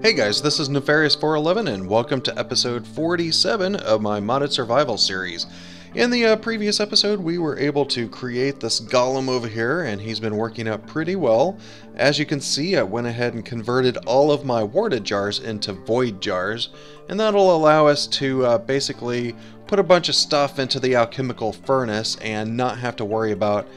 Hey guys, this is Nefarious411 and welcome to episode 47 of my modded survival series. In the previous episode we were able to create this golem over here and he's been working out pretty well. As you can see, I went ahead and converted all of my warded jars into void jars, and that'll allow us to basically put a bunch of stuff into the alchemical furnace and not have to worry about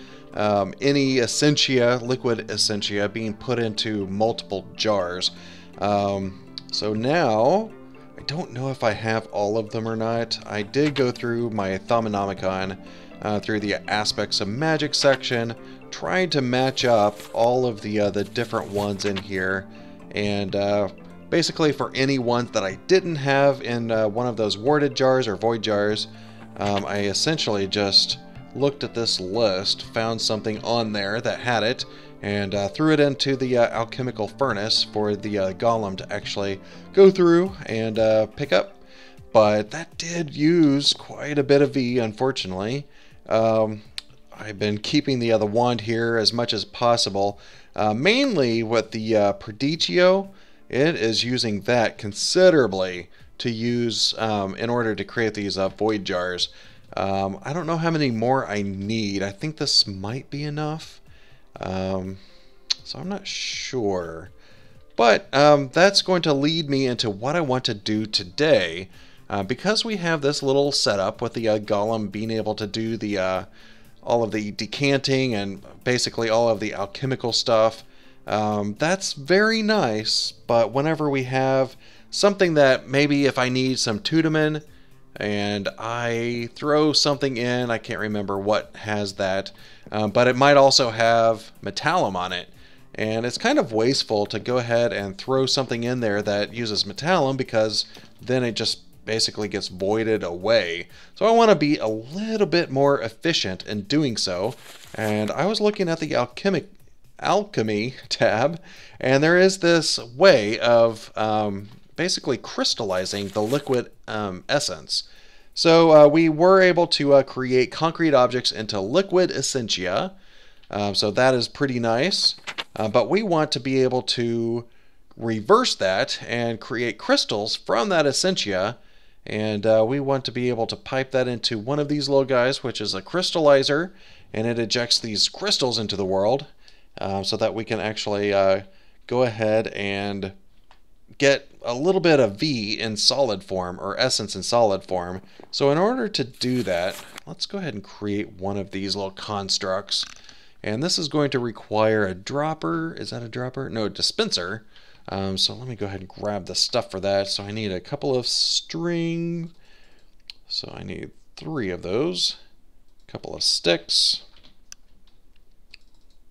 any Essentia, liquid Essentia, being put into multiple jars. So now, I don't know if I have all of them or not. I did go through my Thaumonomicon, through the Aspects of Magic section, trying to match up all of the different ones in here, and basically for any ones that I didn't have in one of those warded jars or void jars, I essentially just looked at this list, found something on there that had it, and threw it into the alchemical furnace for the golem to actually go through and pick up. But that did use quite a bit of V, unfortunately. I've been keeping the wand here as much as possible, mainly with the Prediccio. It is using that considerably to use in order to create these void jars. I don't know how many more I need. I think this might be enough. So I'm not sure. But that's going to lead me into what I want to do today. Because we have this little setup with the golem being able to do the all of the decanting and basically all of the alchemical stuff. That's very nice, but whenever we have something that maybe if I need some Tudamen and I throw something in, I can't remember what has that, but it might also have Metallum on it. And it's kind of wasteful to go ahead and throw something in there that uses Metallum, because then it just basically gets voided away. So I want to be a little bit more efficient in doing so. And I was looking at the alchemy tab, and there is this way of basically crystallizing the liquid essence. So we were able to create concrete objects into liquid Essentia. So that is pretty nice. But we want to be able to reverse that and create crystals from that Essentia. And we want to be able to pipe that into one of these little guys, which is a crystallizer. And it ejects these crystals into the world so that we can actually go ahead and get a little bit of V in solid form, or essence in solid form. So in order to do that, let's go ahead and create one of these little constructs. And this is going to require a dropper. Is that a dropper? No, a dispenser. So let me go ahead and grab the stuff for that. So I need a couple of string. So I need 3 of those. A couple of sticks.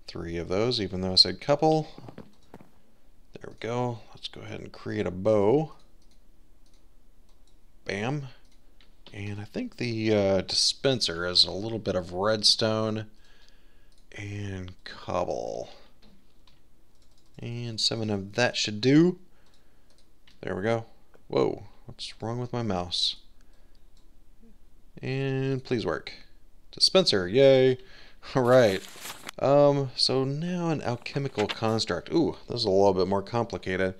3 of those, even though I said couple. There we go. Let's go ahead and create a bow. Bam. And I think the dispenser is a little bit of redstone and cobble. And 7 of that should do. There we go. Whoa, what's wrong with my mouse? And please work. Dispenser, yay. Alright. So now an alchemical construct. Ooh, this is a little bit more complicated.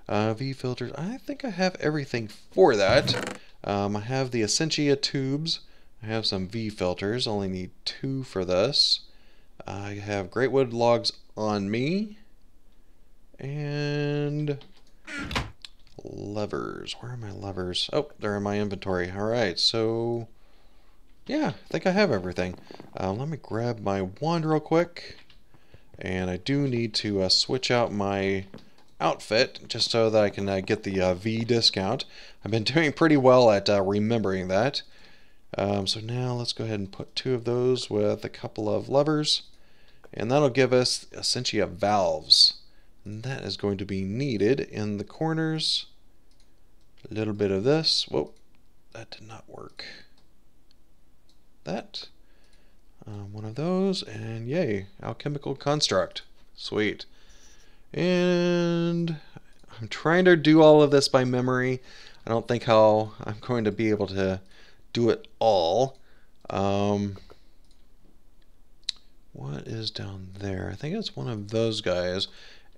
V filters. I think I have everything for that. I have the Essentia tubes. I have some V filters. Only need 2 for this. I have great wood logs on me. And levers. Where are my levers? Oh, they're in my inventory. Alright, so yeah, I think I have everything. Let me grab my wand real quick. And I do need to switch out my outfit just so that I can get the V discount. I've been doing pretty well at remembering that. So now let's go ahead and put 2 of those with a couple of levers. And that'll give us Essentia valves. And that is going to be needed in the corners. A little bit of this. Whoa, that did not work. That. One of those, and yay, alchemical construct. Sweet. And I'm trying to do all of this by memory. I don't think how I'm going to be able to do it all. What is down there? I think it's one of those guys.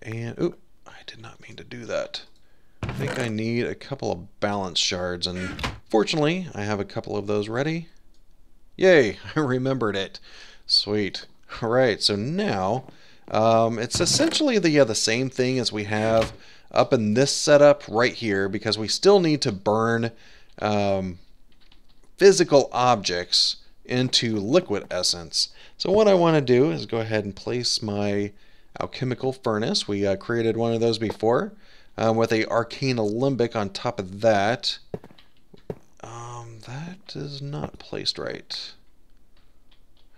And, oop, I did not mean to do that. think I need a couple of balance shards, and fortunately, I have a couple of those ready. Yay, I remembered it. Sweet. Alright, so now, it's essentially the same thing as we have up in this setup right here, because we still need to burn physical objects into liquid essence. So what I want to do is go ahead and place my alchemical furnace. We created one of those before with a arcane alembic on top of that. That is not placed right.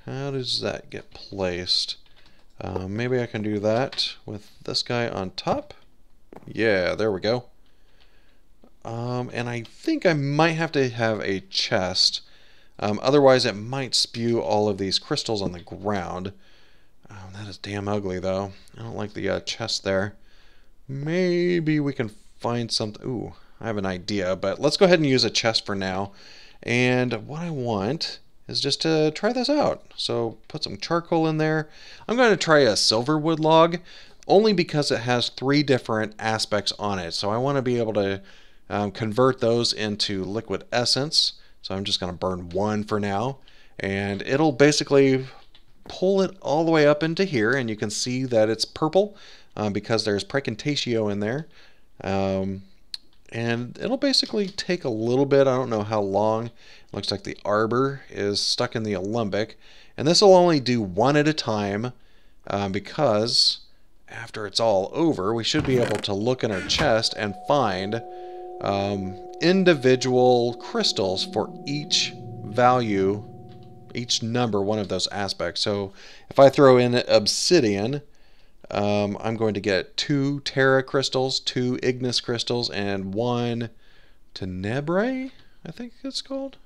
How does that get placed? Maybe I can do that with this guy on top. Yeah, there we go. And I think I might have to have a chest. Otherwise, it might spew all of these crystals on the ground. That is damn ugly, though. I don't like the chest there. Maybe we can find something. Ooh, I have an idea, but let's go ahead and use a chest for now. And what I want is just to try this out. So put some charcoal in there. I'm going to try a silverwood log, only because it has 3 different aspects on it. So I want to be able to convert those into liquid essence. So I'm just going to burn 1 for now. And it'll basically pull it all the way up into here. And you can see that it's purple because there's precantatio in there. And it'll basically take a little bit. I don't know how long. It looks like the arbor is stuck in the alembic. And this will only do 1 at a time because after it's all over, we should be able to look in our chest and find individual crystals for each value, each number, one of those aspects. So if I throw in obsidian, I'm going to get 2 Terra crystals, 2 Ignis crystals, and 1 Tenebrae, I think it's called.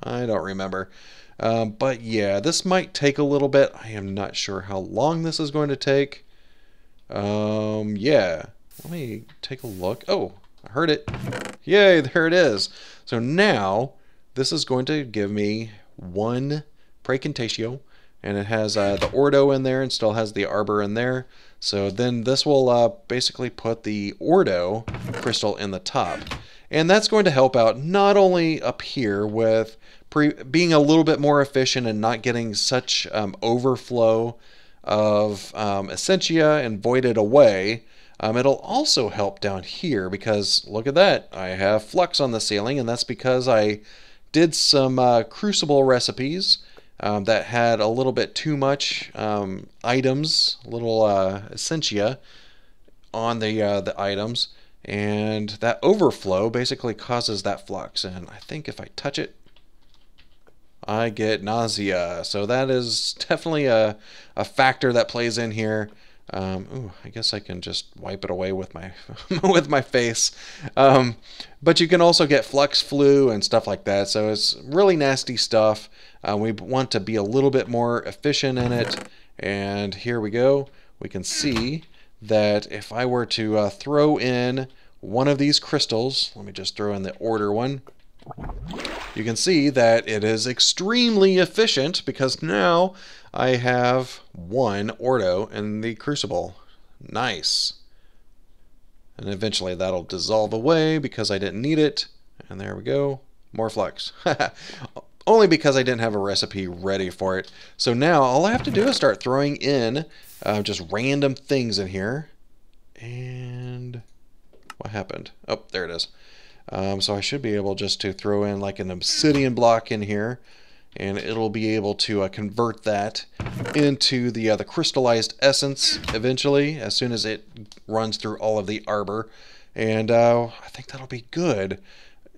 I don't remember. But yeah, this might take a little bit. I am not sure how long this is going to take. Yeah, let me take a look. Oh, I heard it. Yay, there it is. So now this is going to give me 1 precantatio, and it has the ordo in there and still has the arbor in there. So then this will basically put the ordo crystal in the top. And that's going to help out not only up here with being a little bit more efficient and not getting such overflow of Essentia and voided away. It'll also help down here because look at that. I have flux on the ceiling, and that's because I did some crucible recipes that had a little bit too much items, little Essentia on the items, and that overflow basically causes that flux. And I think if I touch it, I get nausea. So that is definitely a factor that plays in here. Ooh, I guess I can just wipe it away with my with my face. But you can also get flux flu and stuff like that. So it's really nasty stuff. We want to be a little bit more efficient in it. And here we go. We can see that if I were to throw in one of these crystals, let me just throw in the order one. You can see that it is extremely efficient because now I have 1 ordo in the crucible. Nice. And eventually that'll dissolve away because I didn't need it. And there we go. More flux. Only because I didn't have a recipe ready for it. So now all I have to do is start throwing in just random things in here. And what happened? Oh, there it is. So I should be able just to throw in like an obsidian block in here, and it'll be able to convert that into the crystallized essence eventually, as soon as it runs through all of the arbor. And I think that'll be good.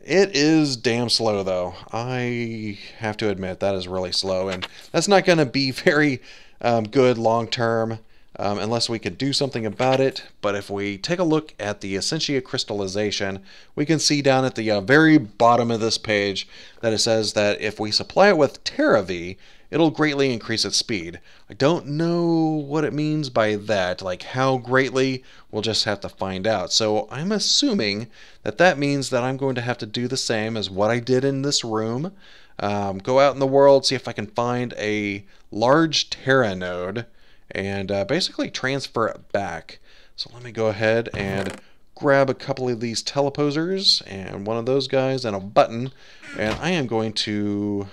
It is damn slow, though. I have to admit that is really slow, and that's not going to be very good long term. Unless we could do something about it. But if we take a look at the Essentia crystallization, we can see down at the very bottom of this page that it says that if we supply it with Terra V, it'll greatly increase its speed. I don't know what it means by that, like how greatly, we'll just have to find out. So I'm assuming that that means that I'm going to have to do the same as what I did in this room. Go out in the world, see if I can find a large Terra node, and basically transfer it back. So let me go ahead and grab a couple of these teleposers and one of those guys and a button, and I am going to,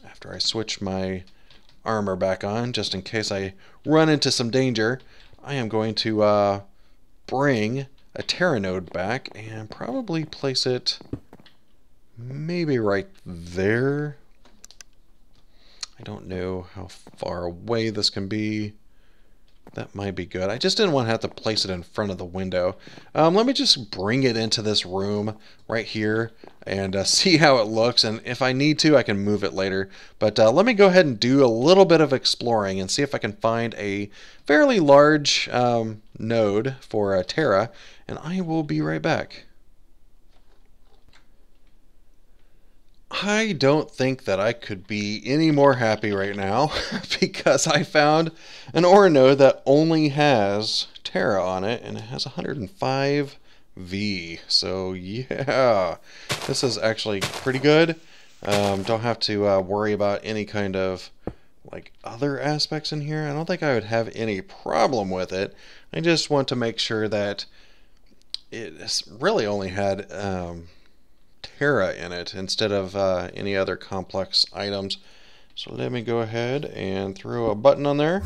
after I switch my armor back on, just in case I run into some danger, I am going to bring a Terra node back and probably place it maybe right there. I don't know how far away this can be. That might be good. I just didn't want to have to place it in front of the window. Let me just bring it into this room right here and see how it looks. And if I need to, I can move it later. But let me go ahead and do a little bit of exploring and see if I can find a fairly large node for Terra. And I will be right back. I don't think that I could be any more happy right now because I found an ore node that only has Terra on it, and it has 105 V. So yeah, this is actually pretty good. Don't have to worry about any kind of like other aspects in here. I don't think I would have any problem with it. I just want to make sure that it really only had Terra in it instead of any other complex items. So let me go ahead and throw a button on there,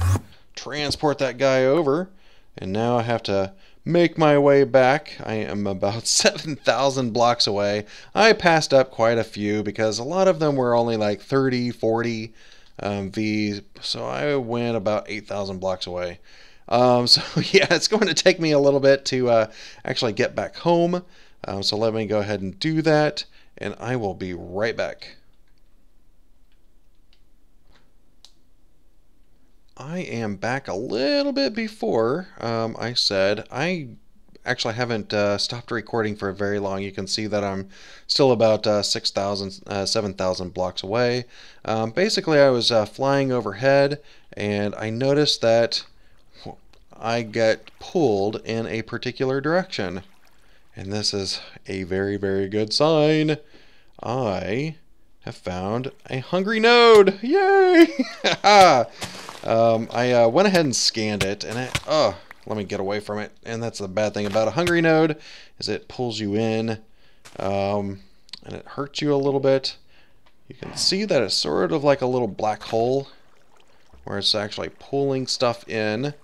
transport that guy over, and now I have to make my way back. I am about 7,000 blocks away. I passed up quite a few because a lot of them were only like 30, 40 V, so I went about 8,000 blocks away. So yeah, it's going to take me a little bit to actually get back home. So let me go ahead and do that, and I will be right back. I am back a little bit before I said. I actually haven't stopped recording for very long. You can see that I'm still about 6,000, 7,000 blocks away. Basically, I was flying overhead, and I noticed that I get pulled in a particular direction. And this is a very, very good sign. I have found a hungry node. Yay! I went ahead and scanned it, and let me get away from it. And that's the bad thing about a hungry node, is it pulls you in, and it hurts you a little bit. You can see that it's sort of like a little black hole, where it's actually pulling stuff in,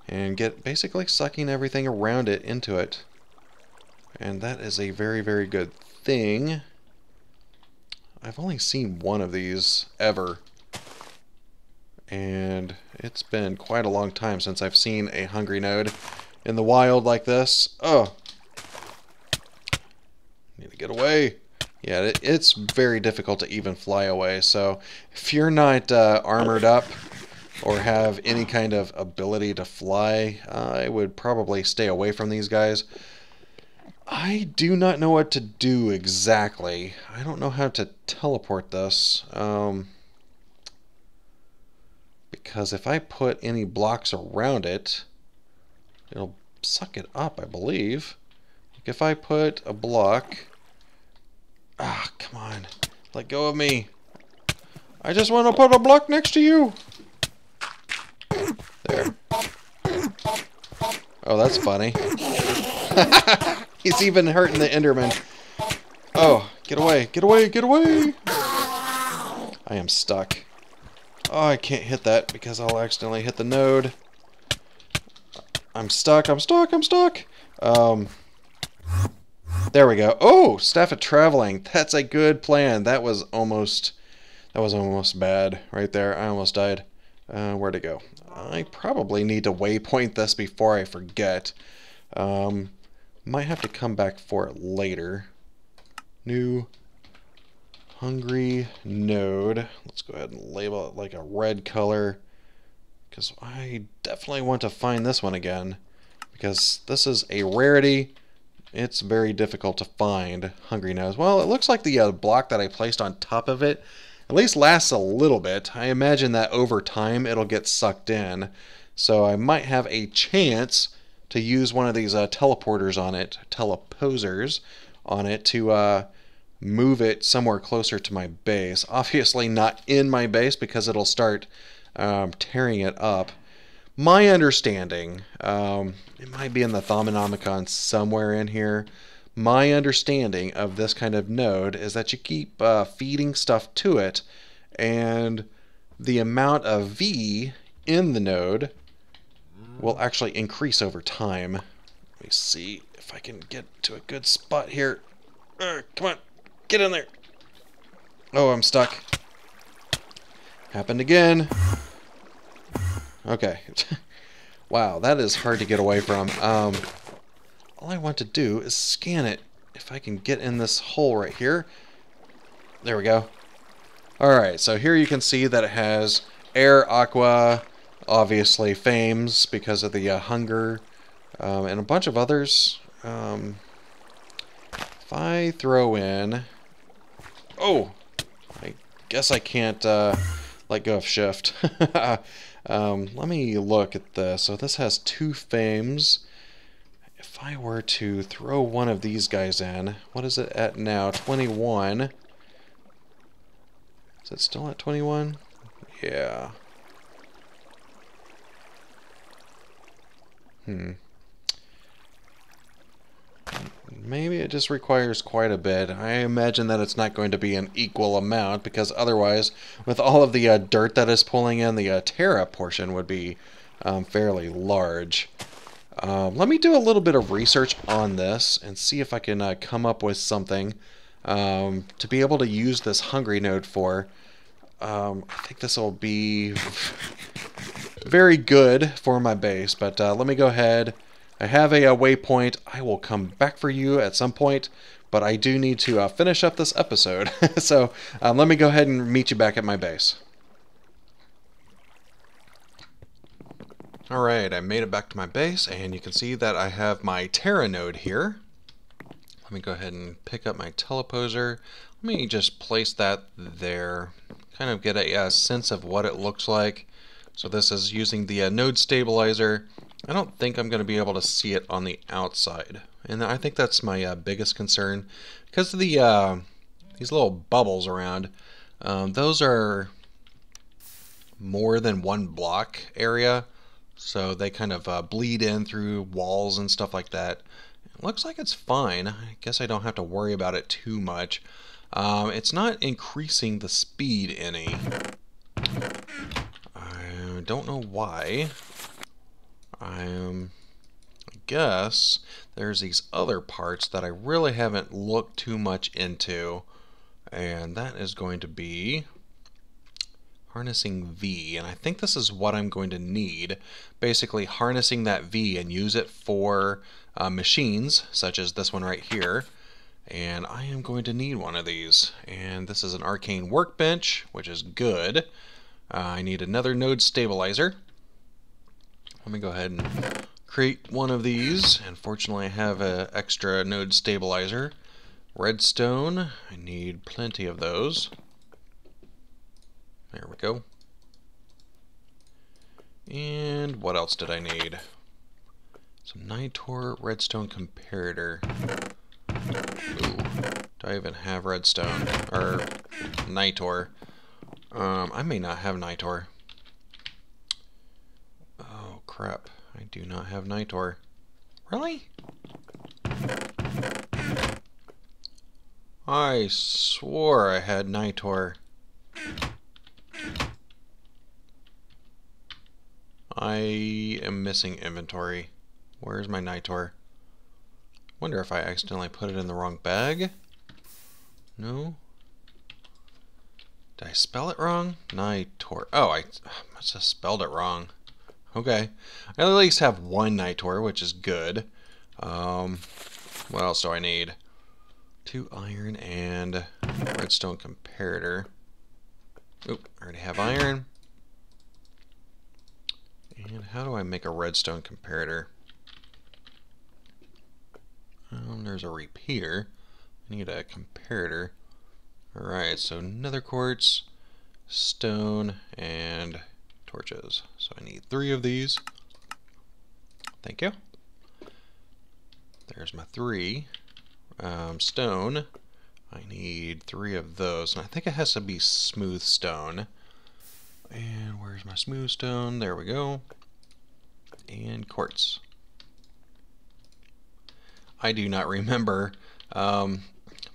and basically sucking everything around it into it. And that is a very, very good thing. I've only seen one of these ever. And it's been quite a long time since I've seen a hungry node in the wild like this. Oh! Need to get away. Yeah, it's very difficult to even fly away. So if you're not armored up or have any kind of ability to fly, I would probably stay away from these guys. I do not know what to do exactly. I don't know how to teleport this. Because if I put any blocks around it, it'll suck it up, I believe. Like if I put a block... Ah, come on. Let go of me. I just want to put a block next to you. There. Oh, that's funny. He's even hurting the Enderman. Oh, get away, get away, get away! I am stuck. Oh, I can't hit that because I'll accidentally hit the node. I'm stuck, I'm stuck, I'm stuck! There we go. Oh, Staff of Traveling. That's a good plan. That was almost bad right there. I almost died. Where'd it go? I probably need to waypoint this before I forget. Might have to come back for it later. New hungry node. Let's go ahead and label it like a red color, because I definitely want to find this one again, because this is a rarity. It's very difficult to find hungry nodes. Well, it looks like the block that I placed on top of it at least lasts a little bit. I imagine that over time it'll get sucked in, so I might have a chance to use one of these teleporters on it, teleposers on it, to move it somewhere closer to my base. Obviously not in my base because it'll start tearing it up. my understanding, it might be in the Thaumonomicon somewhere in here. My understanding of this kind of node is that you keep feeding stuff to it, and the amount of V in the node will actually increase over time. Let me see if I can get to a good spot here. Come on, get in there. Oh, I'm stuck. Happened again. Okay. Wow, that is hard to get away from. All I want to do is scan it. If I can get in this hole right here. There we go. Alright, so here you can see that it has air, aqua, obviously fames because of the hunger, and a bunch of others. If I throw in... Oh! I guess I can't let go of shift. Let me look at this. So this has 2 fames. If I were to throw one of these guys in, what is it at now? 21. Is it still at 21? Yeah. Maybe it just requires quite a bit. I imagine that it's not going to be an equal amount, because otherwise, with all of the dirt that is pulling in, the Terra portion would be fairly large. Let me do a little bit of research on this and see if I can come up with something to be able to use this hungry node for. I think this will be very good for my base, but let me go ahead. I have a waypoint. I will come back for you at some point, but I do need to finish up this episode. So let me go ahead and meet you back at my base. Alright, I made it back to my base, and you can see that I have my Terra node here. Let me go ahead and pick up my teleposer. Let me just place that there, kind of get a sense of what it looks like. So this is using the node stabilizer. I don't think I'm going to be able to see it on the outside, and I think that's my biggest concern, because of the these little bubbles around. Those are more than 1 block area, so they kind of bleed in through walls and stuff like that. It looks like it's fine. I guess I don't have to worry about it too much. It's not increasing the speed any. I don't know why. I guess there's these other parts that I really haven't looked too much into, and that is going to be harnessing V, and I think this is what I'm going to need. Basically harnessing that V and use it for machines such as this one right here, and I am going to need one of these. And this is an arcane workbench, which is good. I need another node stabilizer. Let me go ahead and create one of these. Unfortunately, I have an extra node stabilizer. Redstone, I need plenty of those. There we go. And what else did I need? Some Nitor redstone comparator. Ooh, do I even have redstone? Or Nitor? I may not have Nitor. Oh crap, I do not have Nitor. Really? I swore I had Nitor. I am missing inventory. Where's my Nitor? Wonder if I accidentally put it in the wrong bag? No? Did I spell it wrong? Nitor. Oh, I must have spelled it wrong. Okay. I at least have 1 Nitor, which is good. What else do I need? 2 iron and redstone comparator. Oop, I already have iron. And how do I make a redstone comparator? There's a repeater. I need a comparator. Alright, so nether quartz, stone, and torches. So I need 3 of these. Thank you. There's my 3. Stone. I need 3 of those. And I think it has to be smooth stone. And where's my smooth stone? There we go. and quartz. I do not remember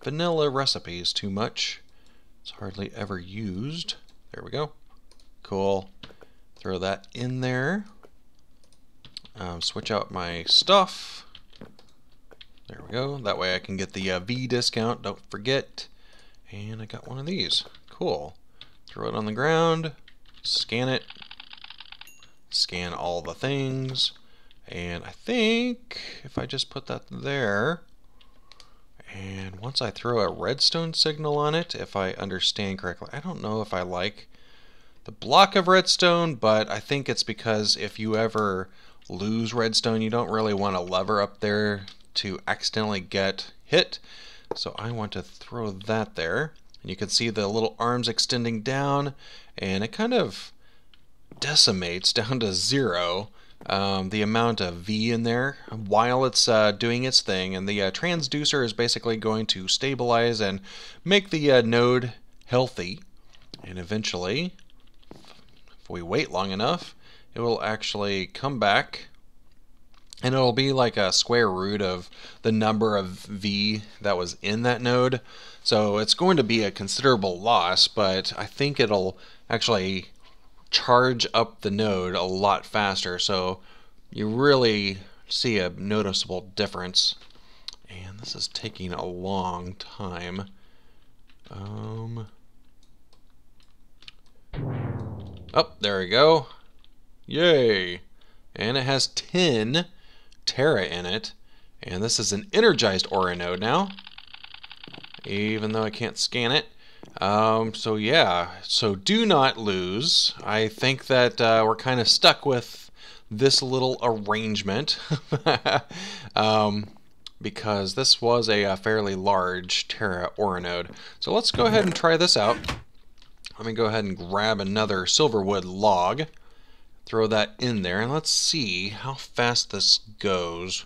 vanilla recipes too much. It's hardly ever used. There we go. Cool. Throw that in there. Switch out my stuff. There we go. That way I can get the V discount, don't forget. And I got one of these. Cool. Throw it on the ground. Scan it. Scan all the things. And I think if I just put that there, and once I throw a redstone signal on it, if I understand correctly, I don't know if I like the block of redstone, but I think it's because if you ever lose redstone, you don't really want a lever up there to accidentally get hit. So I want to throw that there. And you can see the little arms extending down, and it kind of decimates down to 0 the amount of V in there while it's doing its thing. And the transducer is basically going to stabilize and make the node healthy. And eventually, if we wait long enough, it will actually come back, and it'll be like a square root of the number of V that was in that node. So it's going to be a considerable loss, but I think it'll actually charge up the node a lot faster, so you really see a noticeable difference. And this is taking a long time. Oh, there we go. Yay! And it has 10 Terra in it, and this is an energized aura node now, even though I can't scan it. So yeah, so do not lose. I think that we're kind of stuck with this little arrangement because this was a fairly large Terra aura node. So let's go ahead and try this out. Let me go ahead and grab another silverwood log, throw that in there, and let's see how fast this goes.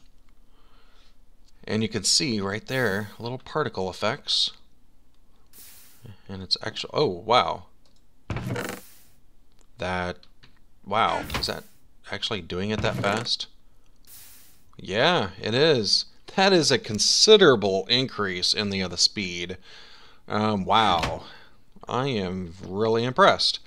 And you can see right there little particle effects. And it's actually, oh wow, wow, is that actually doing it that fast? Yeah, it is. That is a considerable increase in the speed. Wow, I am really impressed.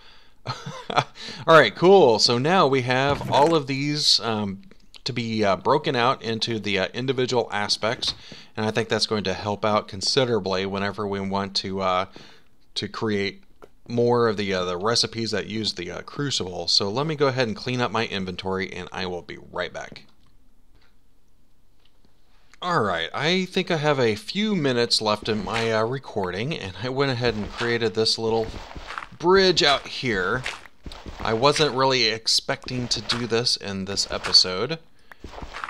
Alright, cool. So now we have all of these to be broken out into the individual aspects, and I think that's going to help out considerably whenever we want to create more of the recipes that use the crucible. So let me go ahead and clean up my inventory, and I will be right back. Alright, I think I have a few minutes left in my recording, and I went ahead and created this little bridge out here. I wasn't really expecting to do this in this episode,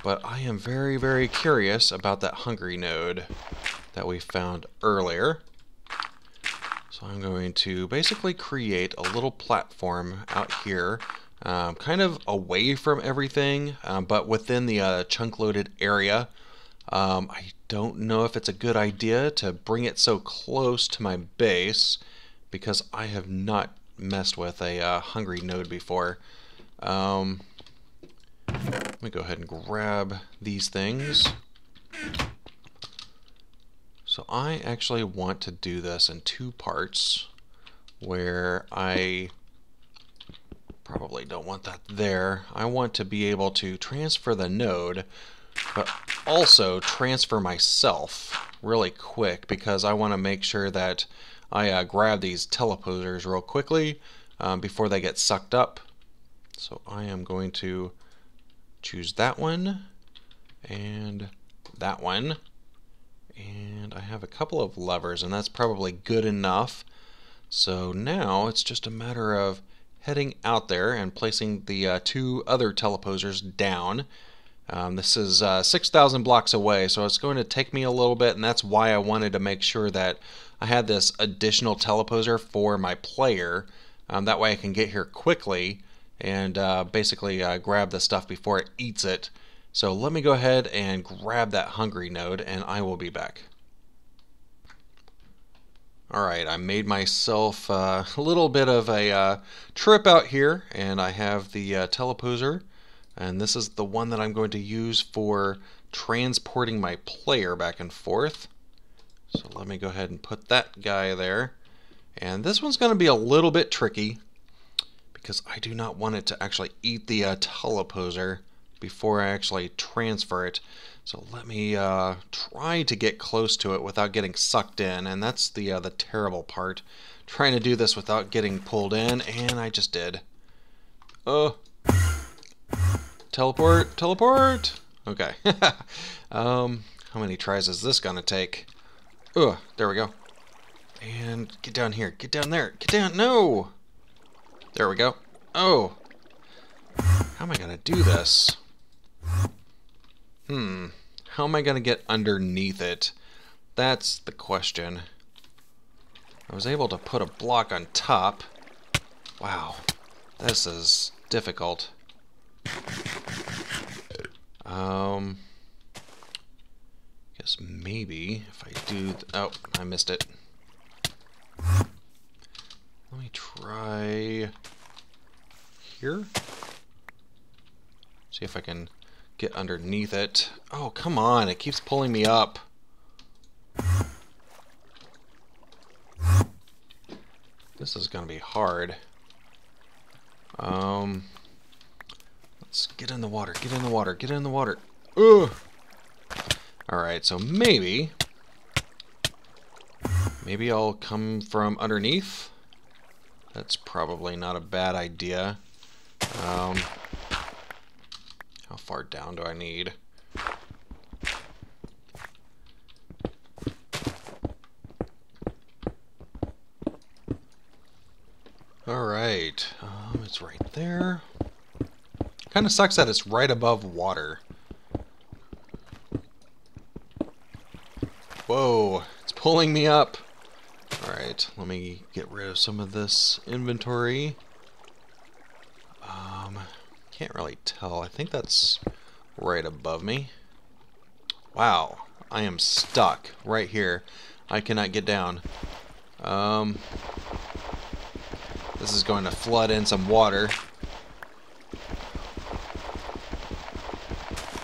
but I am very, very curious about that hungry node that we found earlier. So I'm going to basically create a little platform out here, kind of away from everything, but within the chunk-loaded area. I don't know if it's a good idea to bring it so close to my base, because I have not messed with a hungry node before. Let me go ahead and grab these things. So I actually want to do this in 2 parts, where I probably don't want that there. I want to be able to transfer the node, but also transfer myself really quick, because I want to make sure that I grab these teleposers real quickly before they get sucked up. So I am going to choose that one and that one. And I have a couple of levers, and that's probably good enough. So now it's just a matter of heading out there and placing the 2 other teleposers down. This is 6,000 blocks away, so it's going to take me a little bit, and that's why I wanted to make sure that I had this additional teleposer for my player. That way I can get here quickly and basically grab the stuff before it eats it. So let me go ahead and grab that hungry node, and I will be back. Alright, I made myself a little bit of a trip out here, and I have the teleposer And this is the one that I'm going to use for transporting my player back and forth. So let me go ahead and put that guy there. And this one's going to be a little bit tricky because I do not want it to actually eat the teleposer before I actually transfer it. So let me try to get close to it without getting sucked in, and that's the terrible part. Trying to do this without getting pulled in, and I just did. Teleport, teleport! Okay. How many tries is this gonna take? There we go. And get down here, get down there, get down, no! There we go. Oh! How am I gonna do this? How am I going to get underneath it? That's the question. I was able to put a block on top. Wow. This is difficult. Guess maybe if I do... Oh, I missed it. Let me try... here? See if I can... get underneath it. Oh, come on. It keeps pulling me up. This is going to be hard. Let's get in the water. Get in the water. Get in the water. Ugh. Alright, so maybe I'll come from underneath. That's probably not a bad idea. How far down do I need? Alright, it's right there. Kind of sucks that it's right above water. Whoa, it's pulling me up. Alright, let me get rid of some of this inventory. Can't really tell. I think that's right above me. Wow, I am stuck right here. I cannot get down. This is going to flood in some water.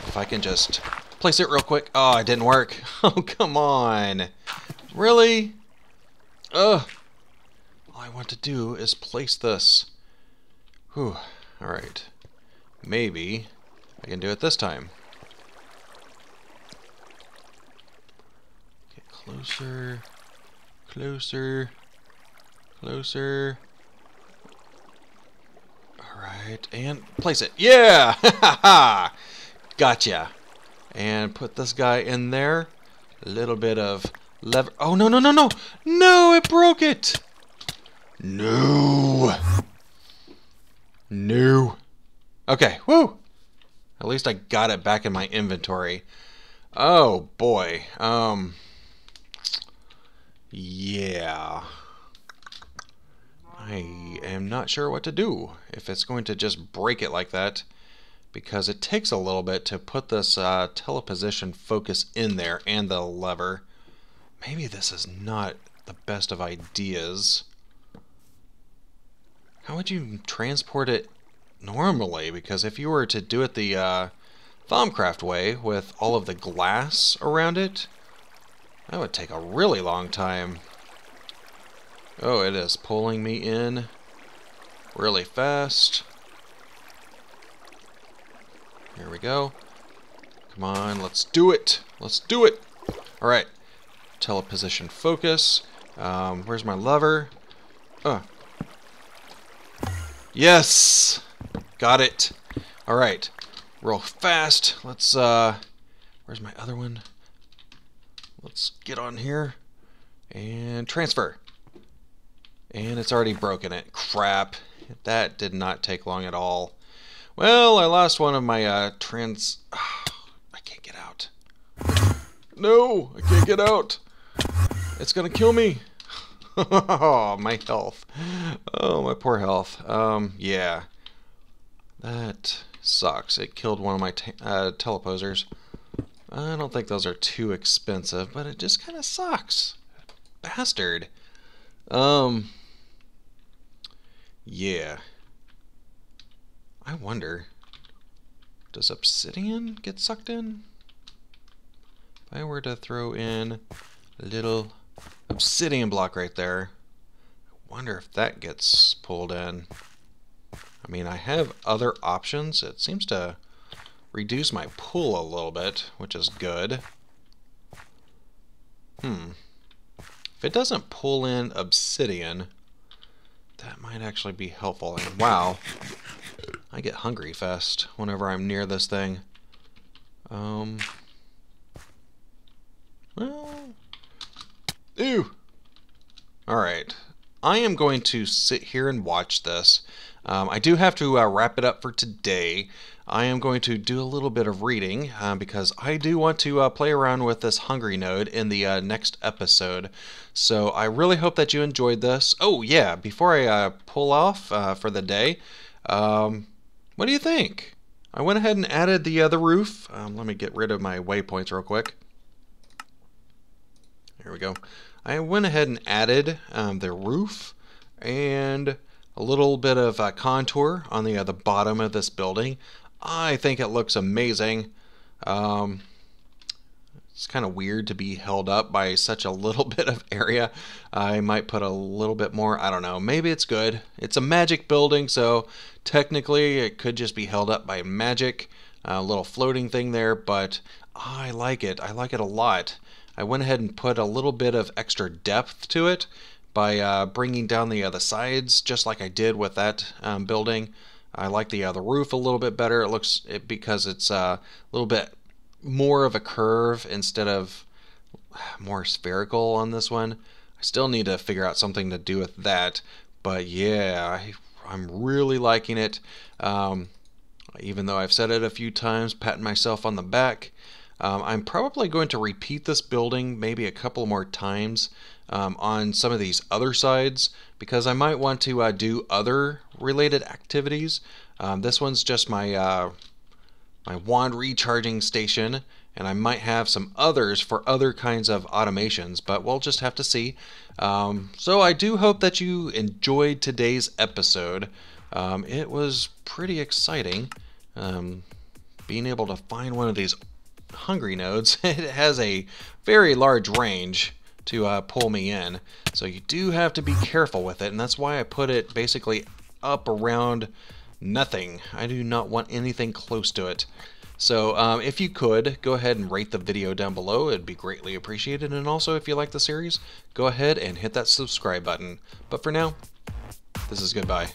If I can just place it real quick. Oh, it didn't work. Oh, come on. Really? Ugh. All I want to do is place this. Whew. Alright. Maybe I can do it this time. Get closer. Closer. Closer. Alright, and place it. Yeah! Ha ha! Gotcha. And put this guy in there. A little bit of lever. Oh, no, no, no, no! No, it broke it! No! No. Okay, woo! At least I got it back in my inventory. Oh, boy. Yeah. I am not sure what to do if it's going to just break it like that, because it takes a little bit to put this teleposition focus in there and the lever. Maybe this is not the best of ideas. How would you transport it normally? Because if you were to do it the Thaumcraft way with all of the glass around it, that would take a really long time. Oh, it is pulling me in really fast. Here we go. Come on, let's do it. Let's do it. All right. Teleposition focus. Where's my lever? Yes! Got it. All right. Real fast. Let's, where's my other one? Let's get on here and transfer. And it's already broken it. Crap. That did not take long at all. Well, I lost one of my I can't get out. No, I can't get out. It's gonna kill me. Oh, my health. Oh, my poor health. Yeah. That sucks. It killed one of my teleposers. I don't think those are too expensive, but it just kind of sucks. Bastard. Yeah. I wonder. Does obsidian get sucked in? If I were to throw in a little obsidian block right there, I wonder if that gets pulled in. I mean, I have other options. It seems to reduce my pull a little bit, which is good. If it doesn't pull in obsidian, that might actually be helpful. And wow, I get hungry fast whenever I'm near this thing. Well, ew. Alright, I am going to sit here and watch this. I do have to wrap it up for today. I am going to do a little bit of reading because I do want to play around with this hungry node in the next episode. So I really hope that you enjoyed this. Oh yeah, before I pull off for the day, what do you think? I went ahead and added the roof. Let me get rid of my waypoints real quick. Here we go. I went ahead and added the roof and a little bit of contour on the bottom of this building. I think it looks amazing. It's kind of weird to be held up by such a little bit of area. I might put a little bit more, I don't know, maybe it's good. It's a magic building, so technically it could just be held up by magic. A little floating thing there, but I like it. I like it a lot. I went ahead and put a little bit of extra depth to it by bringing down the sides, just like I did with that building. I like the roof a little bit better. It looks because it's a little bit more of a curve instead of more spherical on this one. I still need to figure out something to do with that, but yeah, I'm really liking it. Even though I've said it a few times, patting myself on the back. I'm probably going to repeat this building maybe a couple more times on some of these other sides because I might want to do other related activities. This one's just my my wand recharging station, and I might have some others for other kinds of automations, but we'll just have to see. So I do hope that you enjoyed today's episode. It was pretty exciting being able to find one of these hungry nodes. It has a very large range to pull me in, so you do have to be careful with it, and that's why I put it basically up around nothing. I do not want anything close to it. So if you could, go ahead and rate the video down below. It'd be greatly appreciated, and also if you like the series, go ahead and hit that subscribe button. But for now, this is goodbye.